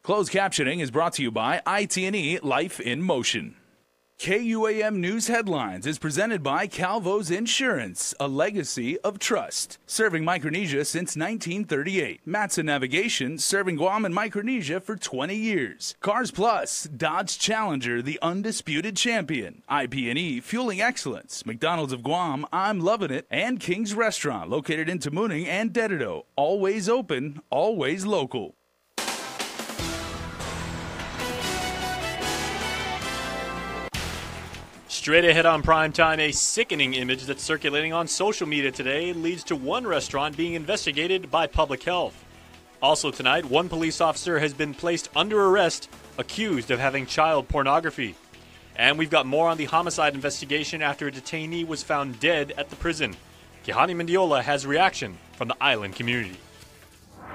Closed captioning is brought to you by IT&E Life in Motion. KUAM News Headlines is presented by Calvo's Insurance, a legacy of trust. Serving Micronesia since 1938. Matson Navigation, serving Guam and Micronesia for 20 years. Cars Plus, Dodge Challenger, the undisputed champion. IP&E, fueling excellence. McDonald's of Guam, I'm loving it. And King's Restaurant, located in Tamuning and Dedido. Always open, always local. Straight ahead on primetime, a sickening image that's circulating on social media today leads to one restaurant being investigated by public health. Also tonight, one police officer has been placed under arrest, accused of having child pornography. And we've got more on the homicide investigation after a detainee was found dead at the prison. Kehani Mendiola has reaction from the island community.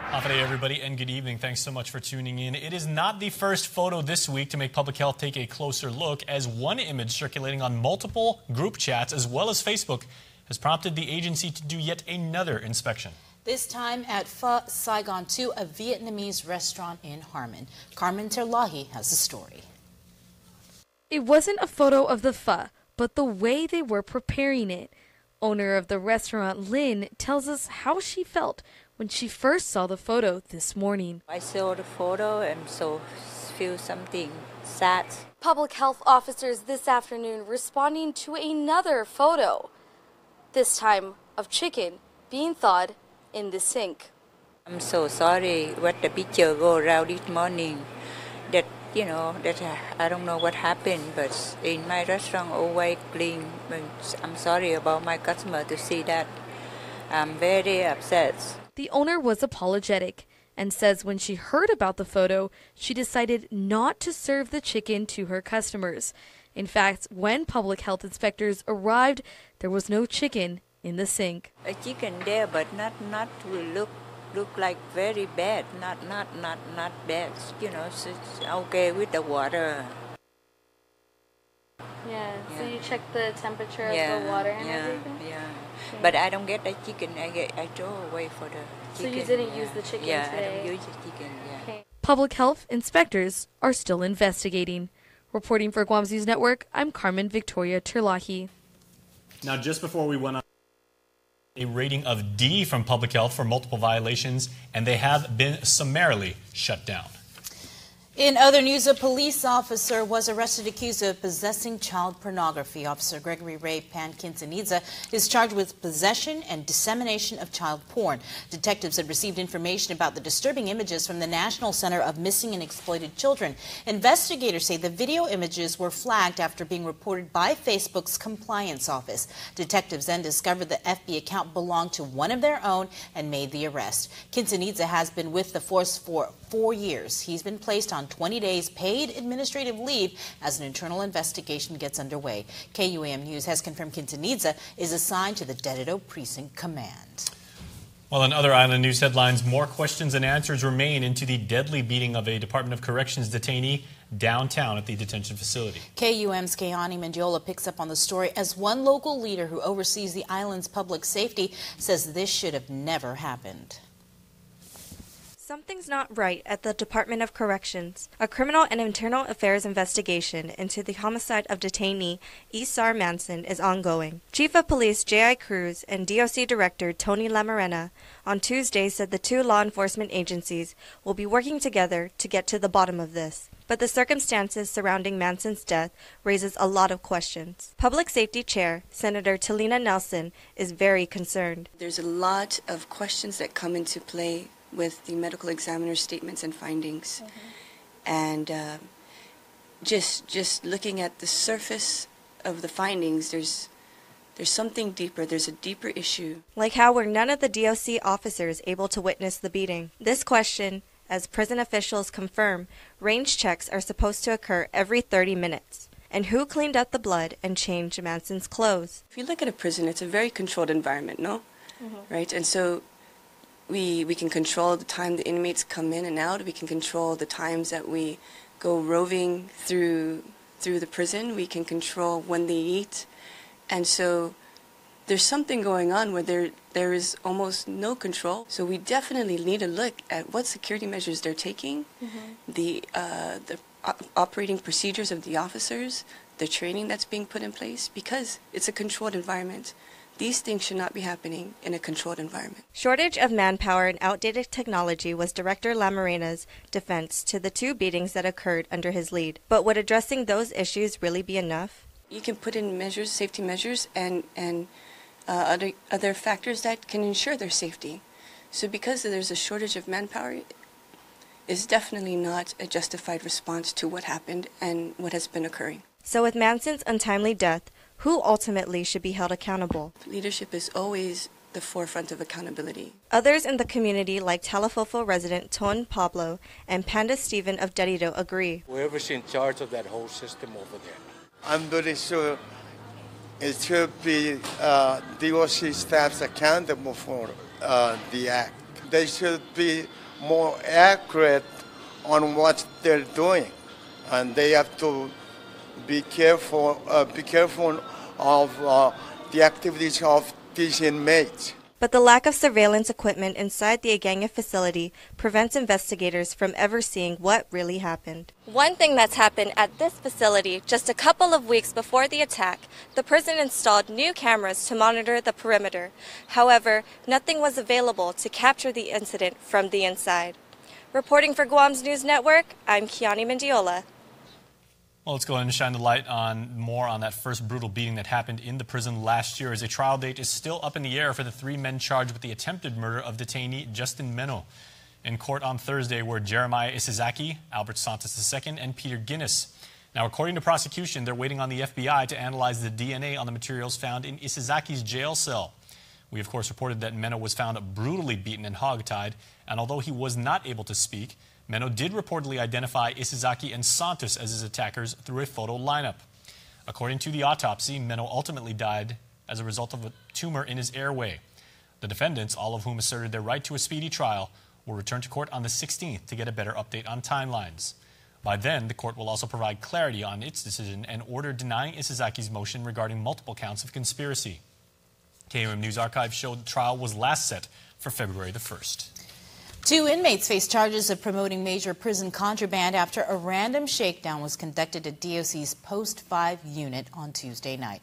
Hafa day, everybody, and good evening. Thanks so much for tuning in. It is not the first photo this week to make public health take a closer look, as one image circulating on multiple group chats as well as Facebook has prompted the agency to do yet another inspection. This time at Pho Saigon 2, a Vietnamese restaurant in Harmon. Carmen Terlahi has the story. It wasn't a photo of the pho, but the way they were preparing it. Owner of the restaurant, Lynn, tells us how she felt when she first saw the photo this morning. I saw the photo and so feel something sad. Public health officers this afternoon responding to another photo, this time of chicken being thawed in the sink. I'm so sorry what the picture go around this morning that, I don't know what happened, but in my restaurant always clean. I'm sorry about my customer to see that. I'm very upset. The owner was apologetic and says when she heard about the photo, she decided not to serve the chicken to her customers. In fact, when public health inspectors arrived, there was no chicken in the sink. A chicken there, but not look like very bad. Not bad. So it's okay with the water. Yeah, so you checked the temperature of the water and everything? Yeah. But I don't get the chicken. I throw away for the chicken. So you didn't use the chicken today? Yeah, I don't use the chicken, Okay. Public health inspectors are still investigating. Reporting for Guam's News Network, I'm Carmen Victoria Terlahi. Now, just before we went on, a rating of D from public health for multiple violations, and they have been summarily shut down. In other news, a police officer was arrested accused of possessing child pornography. Officer Gregory Ray Pan-Quintanilla is charged with possession and dissemination of child porn. Detectives had received information about the disturbing images from the National Center of Missing and Exploited Children. Investigators say the video images were flagged after being reported by Facebook's compliance office. Detectives then discovered the FB account belonged to one of their own and made the arrest. Quintanilla has been with the force for 4 years. He's been placed on 20 days paid administrative leave as an internal investigation gets underway. KUAM News has confirmed Quintanilla is assigned to the Dedido Precinct Command. Well, in other island news headlines, more questions and answers remain into the deadly beating of a Department of Corrections detainee downtown at the detention facility. KUM's Kehani Mendiola picks up on the story as one local leader who oversees the island's public safety says this should have never happened. Something's not right at the Department of Corrections. A criminal and internal affairs investigation into the homicide of detainee Isar Manson is ongoing. Chief of Police J.I. Cruz and DOC Director Tony Lamarena on Tuesday said the two law enforcement agencies will be working together to get to the bottom of this. But the circumstances surrounding Manson's death raises a lot of questions. Public Safety Chair Senator Talina Nelson is very concerned. There's a lot of questions that come into play with the medical examiner's statements and findings. And just looking at the surface of the findings, there's something deeper. There's a deeper issue. Like how were none of the DOC officers able to witness the beating? This question, as prison officials confirm, range checks are supposed to occur every 30 minutes. And who cleaned up the blood and changed Manson's clothes? If you look at a prison, it's a very controlled environment, no? Right? And so we can control the time the inmates come in and out. We can control the times that we go roving through the prison. We can control when they eat. And so there's something going on where there is almost no control. So we definitely need to look at what security measures they're taking, the operating procedures of the officers, the training that's being put in place, because it's a controlled environment. These things should not be happening in a controlled environment. Shortage of manpower and outdated technology was Director Lamorena's defense to the 2 beatings that occurred under his lead. But would addressing those issues really be enough? You can put in measures, safety measures, and other factors that can ensure their safety. So because there's a shortage of manpower, it's definitely not a justified response to what happened and what has been occurring. So with Manson's untimely death, who ultimately should be held accountable? Leadership is always the forefront of accountability. Others in the community, like Talafofo resident Ton Pablo and Panda Stephen of Dedido, agree. Whoever's in charge of that whole system over there. I'm very sure it should be DOC staffs accountable for the act. They should be more accurate on what they're doing, and they have to be careful of the activities of these inmates. But the lack of surveillance equipment inside the Aganga facility prevents investigators from ever seeing what really happened. One thing that's happened at this facility, just a couple of weeks before the attack, the prison installed new cameras to monitor the perimeter. However, nothing was available to capture the incident from the inside. Reporting for Guam's News Network, I'm Kiani Mendiola. Well, let's go ahead and shine the light on more on that first brutal beating that happened in the prison last year, as a trial date is still up in the air for the 3 men charged with the attempted murder of detainee Justin Meno. In court on Thursday were Jeremiah Isizaki, Albert Santos II, and Peter Guinness. Now, according to prosecution, they're waiting on the FBI to analyze the DNA on the materials found in Isizaki's jail cell. We, of course, reported that Meno was found brutally beaten and hogtied, and although he was not able to speak, Meno did reportedly identify Isizaki and Santos as his attackers through a photo lineup. According to the autopsy, Meno ultimately died as a result of a tumor in his airway. The defendants, all of whom asserted their right to a speedy trial, will return to court on the 16th to get a better update on timelines. By then, the court will also provide clarity on its decision and order denying Isizaki's motion regarding multiple counts of conspiracy. KUAM News Archive showed the trial was last set for February the 1st. 2 inmates face charges of promoting major prison contraband after a random shakedown was conducted at DOC's Post 5 unit on Tuesday night.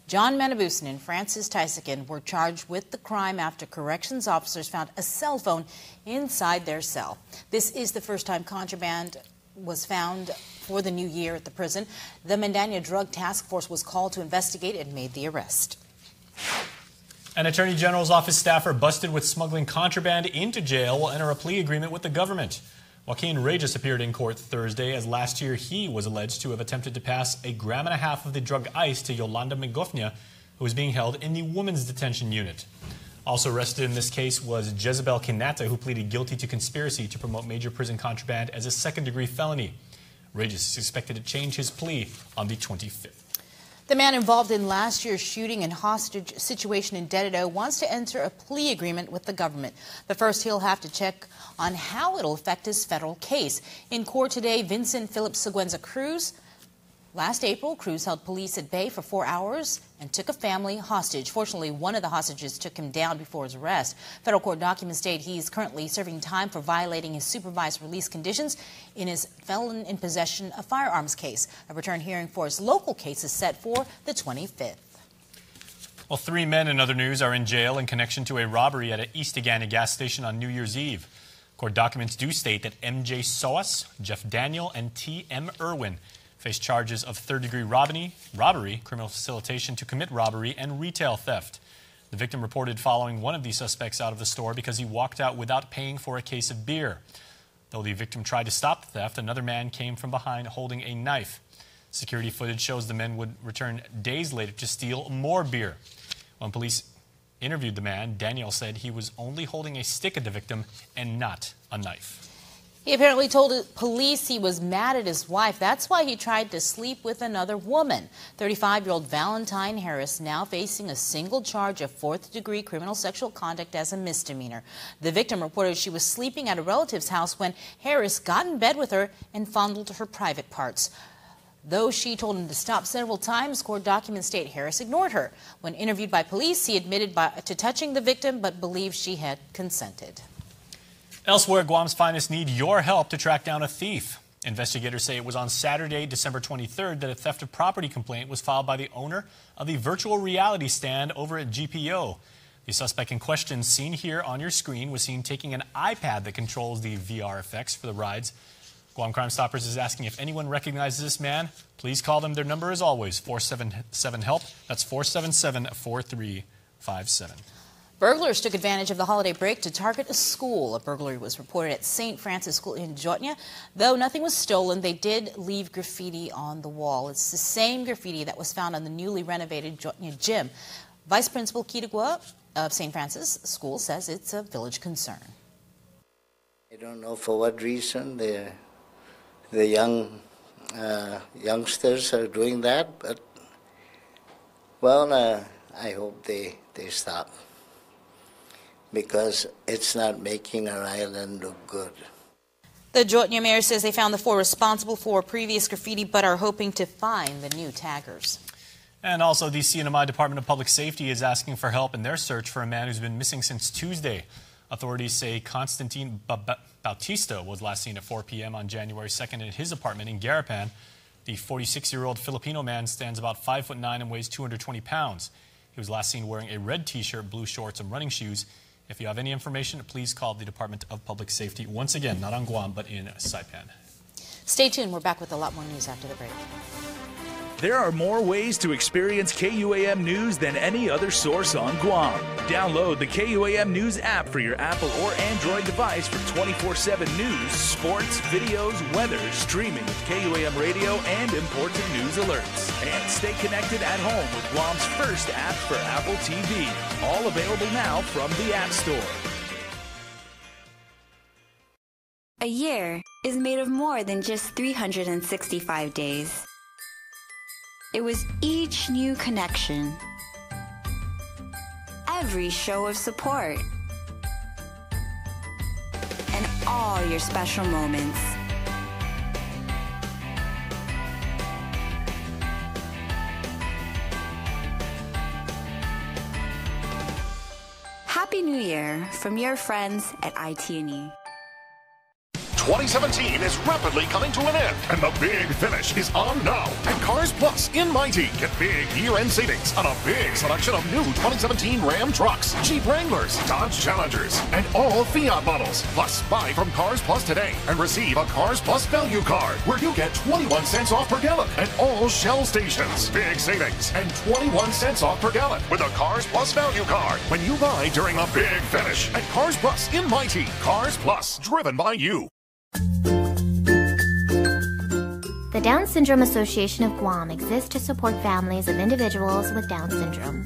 John Manabusen and Francis Tysican were charged with the crime after corrections officers found a cell phone inside their cell. This is the first time contraband was found for the new year at the prison. The Mandania Drug Task Force was called to investigate and made the arrest. An Attorney General's office staffer busted with smuggling contraband into jail will enter a plea agreement with the government. Joaquin Regis appeared in court Thursday, as last year he was alleged to have attempted to pass 1.5 grams of the drug ice to Yolanda Migofnia, who was being held in the women's detention unit. Also arrested in this case was Jezebel Kinata, who pleaded guilty to conspiracy to promote major prison contraband as a second-degree felony. Regis is expected to change his plea on the 25th. The man involved in last year's shooting and hostage situation in Dedido wants to enter a plea agreement with the government. But first, he'll have to check on how it'll affect his federal case. In court today, Vincent Philip Seguenza Cruz. Last April, Cruz held police at bay for 4 hours and took a family hostage. Fortunately, one of the hostages took him down before his arrest. Federal court documents state he's currently serving time for violating his supervised release conditions in his felon in possession of firearms case. A return hearing for his local case is set for the 25th. Well, 3 men in other news are in jail in connection to a robbery at an East Agana gas station on New Year's Eve. Court documents do state that M.J. Soas, Jeff Daniel, and T.M. Irwin face charges of third-degree robbery, criminal facilitation to commit robbery, and retail theft. The victim reported following one of these suspects out of the store because he walked out without paying for a case of beer. Though the victim tried to stop the theft, another man came from behind holding a knife. Security footage shows the men would return days later to steal more beer. When police interviewed the man, Daniel said he was only holding a stick at the victim and not a knife. He apparently told police he was mad at his wife. That's why he tried to sleep with another woman. 35-year-old Valentine Harris now facing a single charge of 4th-degree criminal sexual conduct as a misdemeanor. The victim reported she was sleeping at a relative's house when Harris got in bed with her and fondled her private parts. Though she told him to stop several times, court documents state Harris ignored her. When interviewed by police, he admitted to touching the victim but believed she had consented. Elsewhere, Guam's finest need your help to track down a thief. Investigators say it was on Saturday, December 23rd, that a theft of property complaint was filed by the owner of the virtual reality stand over at GPO. The suspect in question, seen here on your screen, was seen taking an iPad that controls the VR effects for the rides. Guam Crime Stoppers is asking if anyone recognizes this man. Please call them. Their number is always 477-HELP. That's 477-4357. Burglars took advantage of the holiday break to target a school. A burglary was reported at St. Francis School in Jotnya. Though nothing was stolen, they did leave graffiti on the wall. It's the same graffiti that was found on the newly renovated Jotnya gym. Vice Principal Kitagua of St. Francis School says it's a village concern. I don't know for what reason the youngsters are doing that, but well, I hope they stop, because it's not making our island look good. The Jotnya mayor says they found the four responsible for previous graffiti but are hoping to find the new taggers. And also, the CNMI Department of Public Safety is asking for help in their search for a man who's been missing since Tuesday. Authorities say Constantine Bautista was last seen at 4 p.m. on January 2nd in his apartment in Garapan. The 46-year-old Filipino man stands about 5'9" and weighs 220 pounds. He was last seen wearing a red T-shirt, blue shorts, and running shoes. If you have any information, please call the Department of Public Safety. Once again, not on Guam, but in Saipan. Stay tuned. We're back with a lot more news after the break. There are more ways to experience KUAM News than any other source on Guam. Download the KUAM News app for your Apple or Android device for 24/7 news, sports, videos, weather, streaming with KUAM radio, and important news alerts. And stay connected at home with Guam's first app for Apple TV. All available now from the App Store. A year is made of more than just 365 days. It was each new connection, every show of support, and all your special moments. Happy New Year from your friends at IT&E. 2017 is rapidly coming to an end, and the big finish is on now. At Cars Plus in Mighty, get big year-end savings on a big selection of new 2017 Ram trucks, Jeep Wranglers, Dodge Challengers, and all Fiat models. Plus, buy from Cars Plus today and receive a Cars Plus value card, where you get 21 cents off per gallon at all Shell stations. Big savings and 21 cents off per gallon with a Cars Plus value card when you buy during a big finish at Cars Plus in Mighty. Cars Plus, driven by you. The Down Syndrome Association of Guam exists to support families of individuals with Down syndrome.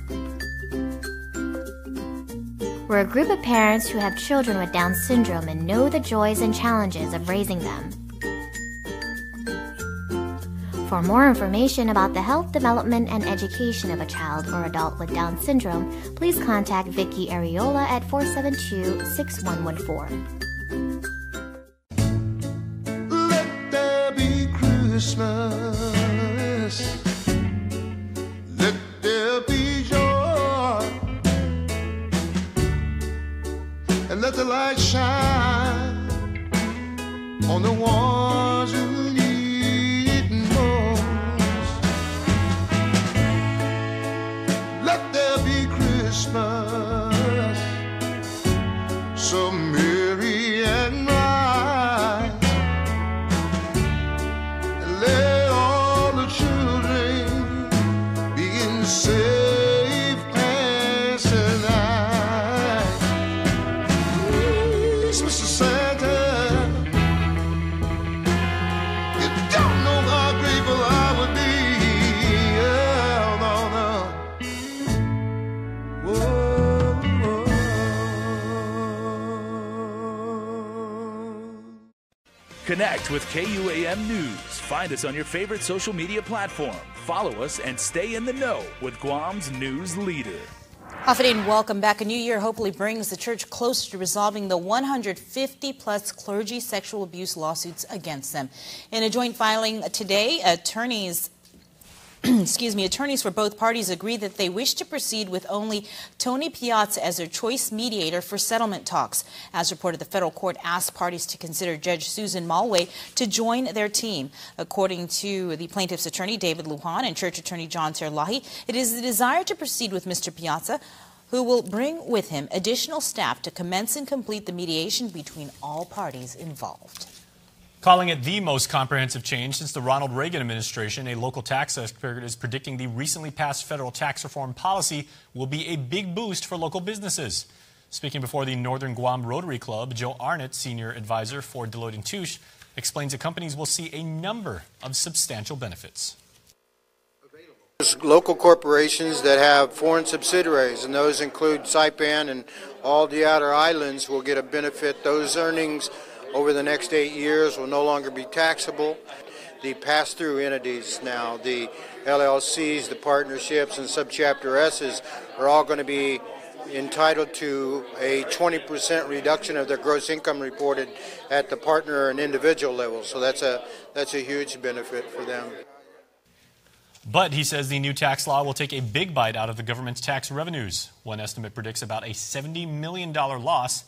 We're a group of parents who have children with Down syndrome and know the joys and challenges of raising them. For more information about the health, development, and education of a child or adult with Down syndrome, please contact Vicky Areola at 472-6114. Christmas, let there be joy, and let the light shine on the ones who need it most. Let there be Christmas, so merry and bright. Let all the children be in safe hands tonight. Please, Mr. Santa, you don't know how grateful I would be. Oh, no, no. Whoa, whoa. Connect with KUAM News. Find us on your favorite social media platform. Follow us and stay in the know with Guam's news leader. Afternoon, welcome back. A new year hopefully brings the church closer to resolving the 150-plus clergy sexual abuse lawsuits against them. In a joint filing today, attorneys for both parties agreed that they wish to proceed with only Tony Piazza as their choice mediator for settlement talks. As reported, the federal court asked parties to consider Judge Susan Mulway to join their team. According to the plaintiff's attorney, David Lujan, and church attorney John Terlahi, it is the desire to proceed with Mr. Piazza, who will bring with him additional staff to commence and complete the mediation between all parties involved. Calling it the most comprehensive change since the Ronald Reagan administration, a local tax expert is predicting the recently passed federal tax reform policy will be a big boost for local businesses. Speaking before the Northern Guam Rotary Club, Joe Arnott, senior advisor for Deloitte & Touche, explains that companies will see a number of substantial benefits. Local corporations that have foreign subsidiaries, and those include Saipan and all the outer islands, will get a benefit. Those earnings over the next 8 years will no longer be taxable. The pass-through entities now, the LLCs, the partnerships, and subchapter S's are all going to be entitled to a 20% reduction of their gross income reported at the partner and individual level. So that's a huge benefit for them. But he says the new tax law will take a big bite out of the government's tax revenues. One estimate predicts about a $70 million loss.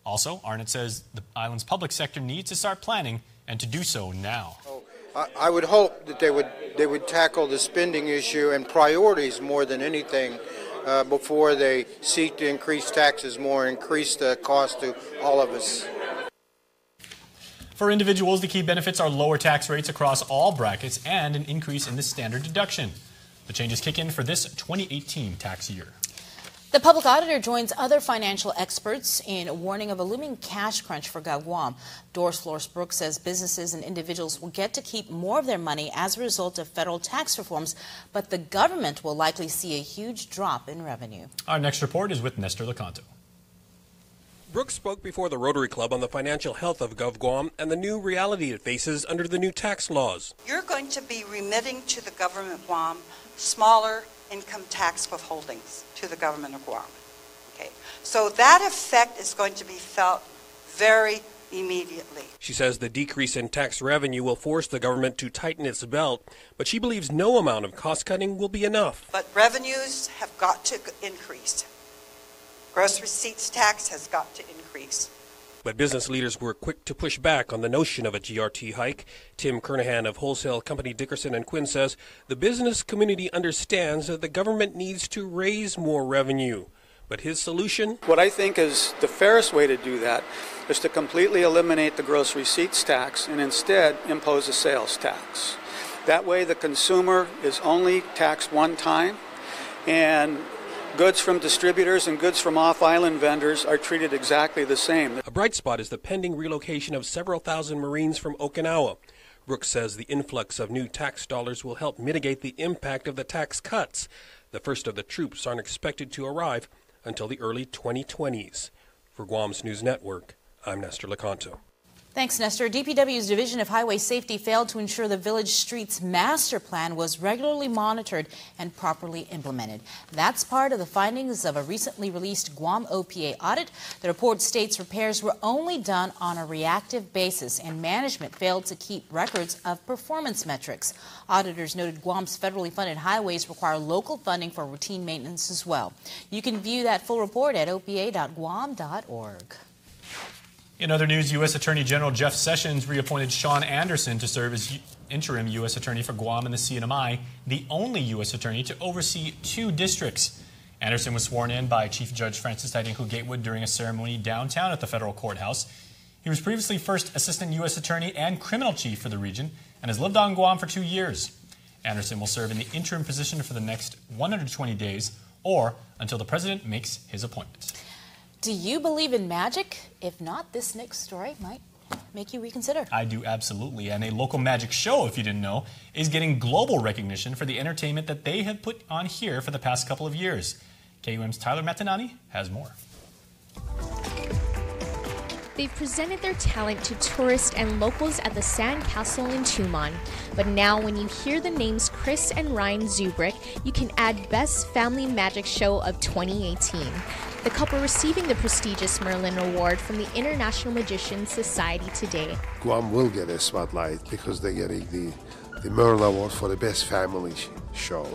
Also, Arnott says the island's public sector needs to start planning and to do so now. I would hope that they would tackle the spending issue and priorities more than anything before they seek to increase taxes more, increase the cost to all of us. For individuals, the key benefits are lower tax rates across all brackets and an increase in the standard deduction. The changes kick in for this 2018 tax year. The public auditor joins other financial experts in a warning of a looming cash crunch for Guam. Doris Flores Brooks says businesses and individuals will get to keep more of their money as a result of federal tax reforms, but the government will likely see a huge drop in revenue. Our next report is with Nestor Lecanto. Brooks spoke before the Rotary Club on the financial health of GovGuam and the new reality it faces under the new tax laws. You're going to be remitting to the government of Guam smaller income tax withholdings to the government of Guam. Okay, so that effect is going to be felt very immediately. She says the decrease in tax revenue will force the government to tighten its belt, but she believes no amount of cost cutting will be enough. But revenues have got to increase. Gross receipts tax has got to increase. But business leaders were quick to push back on the notion of a GRT hike. Tim Kernahan of wholesale company Dickerson & Quinn says the business community understands that the government needs to raise more revenue. But his solution? What I think is the fairest way to do that is to completely eliminate the gross receipts tax and instead impose a sales tax. That way the consumer is only taxed one time, and goods from distributors and goods from off-island vendors are treated exactly the same. A bright spot is the pending relocation of several thousand Marines from Okinawa. Brooks says the influx of new tax dollars will help mitigate the impact of the tax cuts. The first of the troops aren't expected to arrive until the early 2020s. For Guam's News Network, I'm Nestor Lecanto. Thanks, Nestor. DPW's Division of Highway Safety failed to ensure the village streets master plan was regularly monitored and properly implemented. That's part of the findings of a recently released Guam OPA audit. The report states repairs were only done on a reactive basis and management failed to keep records of performance metrics. Auditors noted Guam's federally funded highways require local funding for routine maintenance as well. You can view that full report at opa.guam.org. In other news, U.S. Attorney General Jeff Sessions reappointed Sean Anderson to serve as interim U.S. Attorney for Guam and the CNMI, the only U.S. Attorney to oversee 2 districts. Anderson was sworn in by Chief Judge Francis Tidinku Gatewood during a ceremony downtown at the federal courthouse. He was previously first Assistant U.S. Attorney and Criminal Chief for the region and has lived on Guam for 2 years. Anderson will serve in the interim position for the next 120 days or until the President makes his appointment. Do you believe in magic? If not, this next story might make you reconsider. I do, absolutely. And a local magic show, if you didn't know, is getting global recognition for the entertainment that they have put on here for the past couple of years. KUAM's Tyler Matanani has more. They've presented their talent to tourists and locals at the Sand Castle in Tumon. But now when you hear the names Chris and Ryan Zubrick, you can add Best Family Magic Show of 2018. The couple receiving the prestigious Merlin Award from the International Magicians Society today. Guam will get a spotlight because they're getting the Merlin Award for the Best Family Show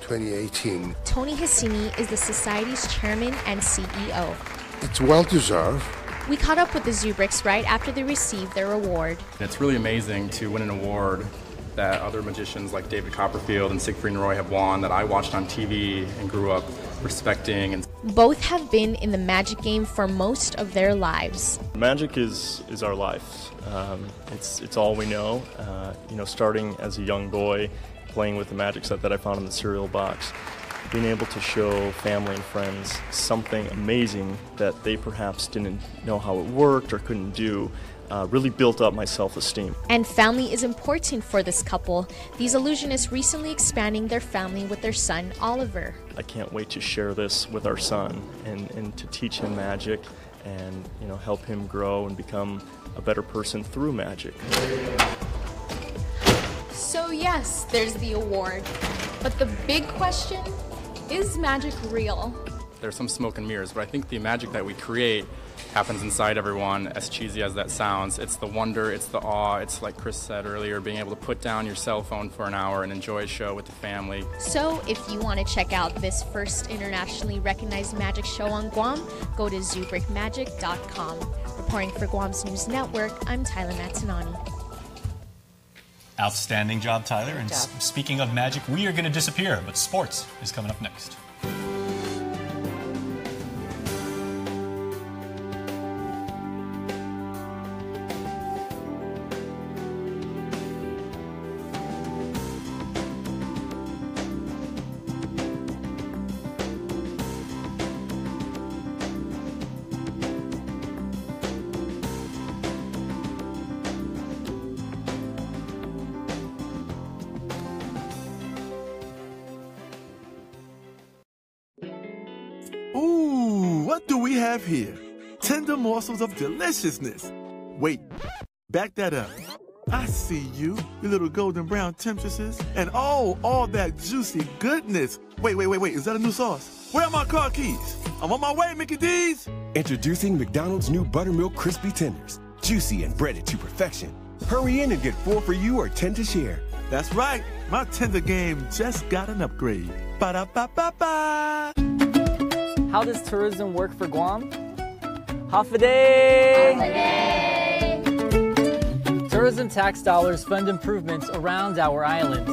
2018. Tony Hassini is the Society's chairman and CEO. It's well deserved. We caught up with the Zubricks right after they received their award. It's really amazing to win an award that other magicians like David Copperfield and Siegfried and Roy have won, that I watched on TV and grew up respecting. And both have been in the magic game for most of their lives. Magic is our life. It's all we know. Starting as a young boy, playing with the magic set that I found in the cereal box, being able to show family and friends something amazing that they perhaps didn't know how it worked or couldn't do, really built up my self-esteem. And family is important for this couple. These illusionists recently expanding their family with their son, Oliver. I can't wait to share this with our son and to teach him magic and help him grow and become a better person through magic. So yes, there's the award. But the big question, is magic real? there's some smoke and mirrors, but I think the magic that we create happens inside everyone, as cheesy as that sounds. It's the wonder, it's the awe, it's like Chris said earlier, being able to put down your cell phone for an hour and enjoy a show with the family. So if you want to check out this first internationally recognized magic show on Guam, go to ZubrickMagic.com. Reporting for Guam's News Network, I'm Tyler Matanani. Outstanding job, Tyler. And speaking of magic, we are going to disappear, but sports is coming up next. Ooh, what do we have here? Tender morsels of deliciousness. Wait, back that up. I see you, your little golden brown temptresses. And oh, all that juicy goodness. Wait, is that a new sauce? Where are my car keys? I'm on my way, Mickey D's. Introducing McDonald's new Buttermilk Crispy Tenders. Juicy and breaded to perfection. Hurry in and get 4 for you or 10 to share. That's right. My tender game just got an upgrade. Ba-da-ba-ba-ba. How does tourism work for Guam? Half a day! Half a day! Tourism tax dollars fund improvements around our island.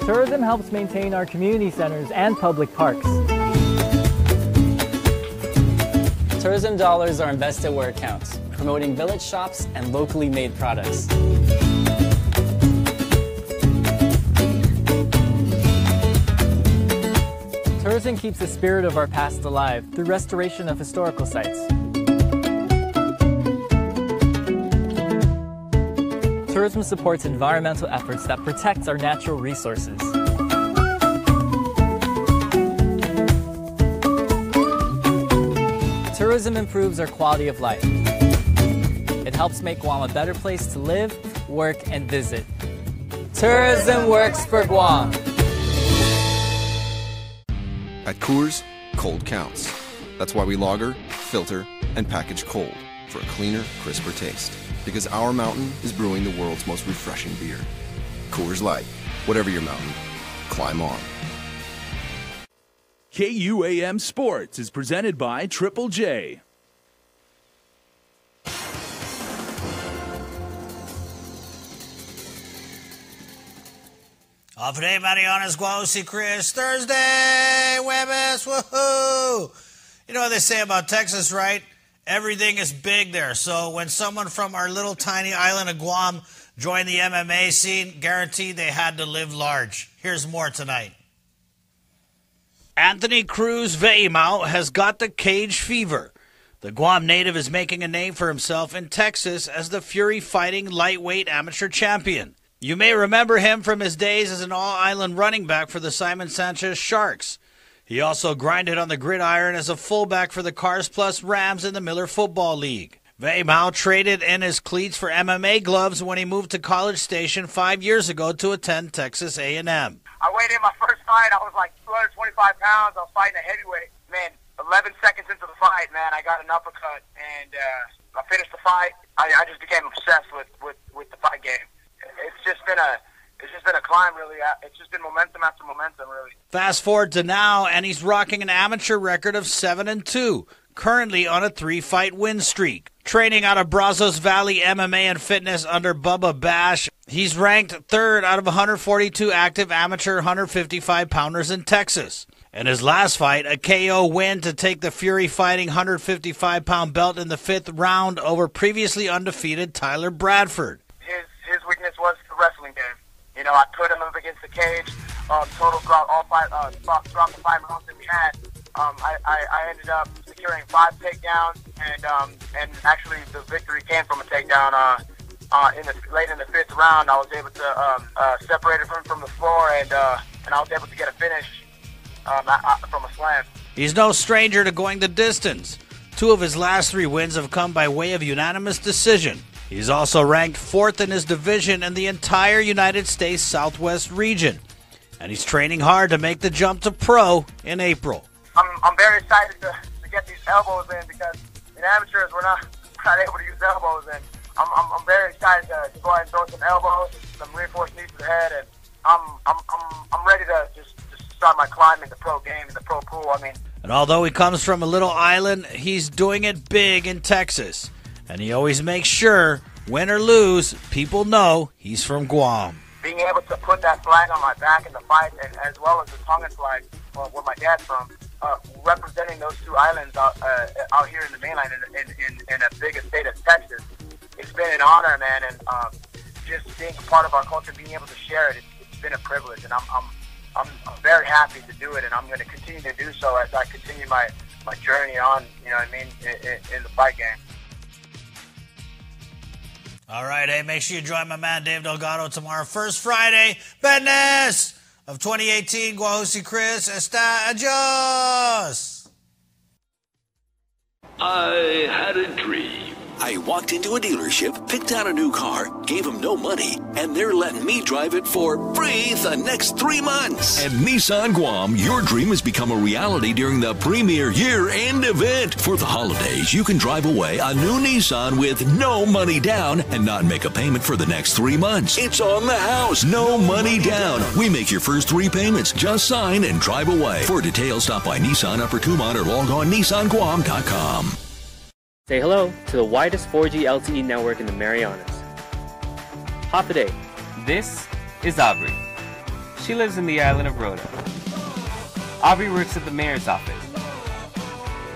Tourism helps maintain our community centers and public parks. Tourism dollars are invested where it counts, promoting village shops and locally made products. Tourism keeps the spirit of our past alive through restoration of historical sites. Tourism supports environmental efforts that protect our natural resources. Tourism improves our quality of life. It helps make Guam a better place to live, work, and visit. Tourism works for Guam. At Coors, cold counts. That's why we lager, filter, and package cold for a cleaner, crisper taste. Because our mountain is brewing the world's most refreshing beer. Coors Light. Whatever your mountain, climb on. KUAM Sports is presented by Triple J. Off today, Mariana's Guausi Chris. Thursday, Webes, woohoo! You know what they say about Texas, right? Everything is big there. So when someone from our little tiny island of Guam joined the MMA scene, guaranteed they had to live large. Here's more tonight. Anthony Cruz Veimau has got the cage fever. The Guam native is making a name for himself in Texas as the Fury Fighting lightweight amateur champion. You may remember him from his days as an all-island running back for the Simon Sanchez Sharks. He also grinded on the gridiron as a fullback for the Cars Plus Rams in the Miller Football League. Weymouth traded in his cleats for MMA gloves when he moved to College Station 5 years ago to attend Texas A&M. I weighed in my first fight. I was like 225 pounds. I was fighting a heavyweight. Man, 11 seconds into the fight, man, I got an uppercut, and I finished the fight. I just became obsessed with the fight game. It's just been a climb, really. It's just been momentum after momentum, really. Fast forward to now, and he's rocking an amateur record of 7-2, currently on a 3-fight win streak. Training out of Brazos Valley MMA and Fitness under Bubba Bash, he's ranked 3rd out of 142 active amateur 155-pounders in Texas. In his last fight, a KO win to take the Fury Fighting 155-pound belt in the 5th round over previously undefeated Tyler Bradford. His weakness was the wrestling game. You know, I put him up against the cage, total throughout all throughout the 5 rounds that we had. I ended up securing 5 takedowns, and actually the victory came from a takedown. Late in the 5th round, I was able to separate him from the floor, and I was able to get a finish from a slam. He's no stranger to going the distance. 2 of his last 3 wins have come by way of unanimous decision. He's also ranked 4th in his division in the entire United States Southwest region, and he's training hard to make the jump to pro in April. I'm very excited to get these elbows in, because in amateurs we're not able to use elbows, and I'm very excited to go ahead and throw some elbows, some reinforced knees to the head, and I'm ready to just start my climb in the pro game, in the pro pool. I mean, and although he comes from a little island, he's doing it big in Texas, and he always makes sure, win or lose, people know he's from Guam. Being able to put that flag on my back in the fight, and as well as the Tongan flag, where my dad's from, representing those 2 islands out here in the mainland in a big state of Texas, it's been an honor, man, and just being a part of our culture, being able to share it, it's been a privilege, and I'm very happy to do it, and I'm going to continue to do so as I continue my journey on, you know what I mean, in the fight game. All right, hey, make sure you join my man Dave Delgado tomorrow, first Friday, Business of 2018. Guahusi Chris, está adios. I had a dream. I walked into a dealership, picked out a new car, gave them no money, and they're letting me drive it for free the next 3 months. At Nissan Guam, your dream has become a reality during the premier year-end event. For the holidays, you can drive away a new Nissan with no money down and not make a payment for the next 3 months. It's on the house, no money down. We make your first 3 payments. Just sign and drive away. For details, stop by Nissan Upper Kumon or log on nissanguam.com. Say hello to the widest 4G LTE network in the Marianas. Hafaday. This is Aubrey. She lives in the island of Rota. Aubrey works at the mayor's office.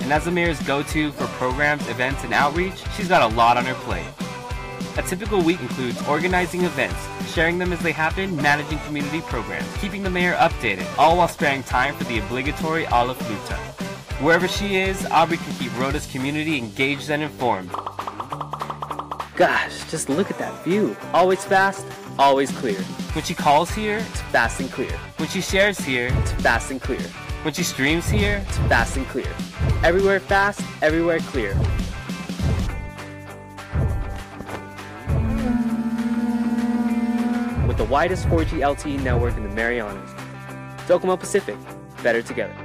And as the mayor's go-to for programs, events, and outreach, she's got a lot on her plate. A typical week includes organizing events, sharing them as they happen, managing community programs, keeping the mayor updated, all while sparing time for the obligatory Ala Fluta. Wherever she is, Aubrey can keep Rota's community engaged and informed. Gosh, just look at that view. Always fast, always clear. When she calls here, it's fast and clear. When she shares here, it's fast and clear. When she streams here, it's fast and clear. Everywhere fast, everywhere clear. With the widest 4G LTE network in the Marianas. Docomo Pacific, better together.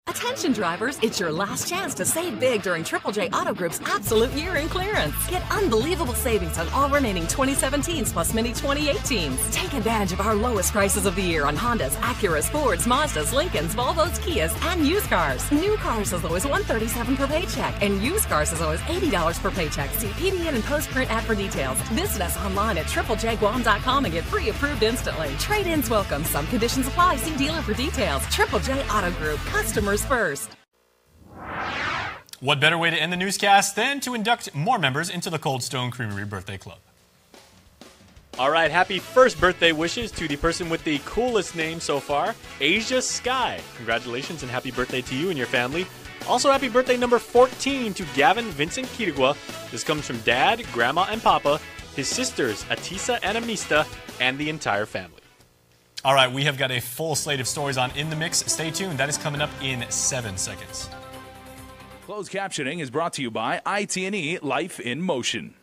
Attention drivers, it's your last chance to save big during Triple J Auto Group's absolute year-end clearance. Get unbelievable savings on all remaining 2017s plus mini 2018s. Take advantage of our lowest prices of the year on Hondas, Acuras, Fords, Mazdas, Lincolns, Volvos, Kias, and used cars. New cars as low as $137 per paycheck, and used cars as low as $80 per paycheck. See PDN and post-print ad for details. Visit us online at triplejguam.com and get pre-approved instantly. Trade-ins welcome. Some conditions apply. See dealer for details. Triple J Auto Group. Customers first. What better way to end the newscast than to induct more members into the Cold Stone Creamery Birthday Club? All right, happy first birthday wishes to the person with the coolest name so far, Asia Sky. Congratulations and happy birthday to you and your family. Also, happy birthday number 14 to Gavin Vincent Kirigua. This comes from Dad, Grandma, and Papa, his sisters, Atisa and Amista, and the entire family. All right, we have got a full slate of stories on In the Mix. Stay tuned. That is coming up in 7 seconds. Closed captioning is brought to you by IT&E Life in Motion.